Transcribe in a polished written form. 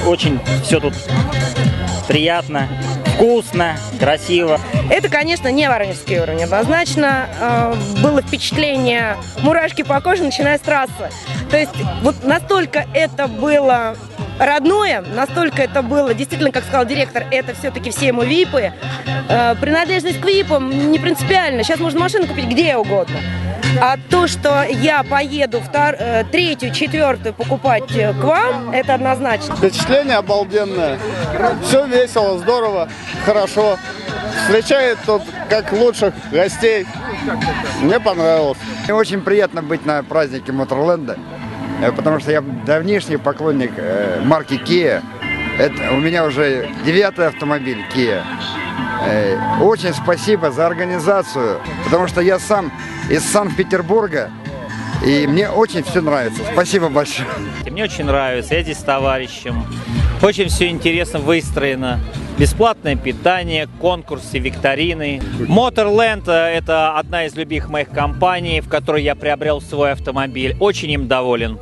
очень все тут приятно, вкусно, красиво. Это, конечно, не воронежский уровень. Однозначно было впечатление, мурашки по коже, начиная с трассы. То есть вот настолько это было родное, настолько это было, действительно, как сказал директор, это все-таки все ему випы. Принадлежность к випам не принципиально. Сейчас можно машину купить где угодно. А то, что я поеду третью, четвертую покупать к вам, это однозначно. Впечатление обалденное. Все весело, здорово, хорошо. Встречает тут как лучших гостей. Мне понравилось. Мне очень приятно быть на празднике МОТОР-ЛЕНДа, потому что я давнишний поклонник марки Kia. Это у меня уже 9-й автомобиль Kia. Очень спасибо за организацию, потому что я сам из Санкт-Петербурга, и мне очень все нравится. Спасибо большое. Мне очень нравится, я здесь с товарищем. Очень все интересно выстроено. Бесплатное питание, конкурсы, викторины. МОТОР ЛЕНД – это одна из любимых моих компаний, в которой я приобрел свой автомобиль. Очень им доволен.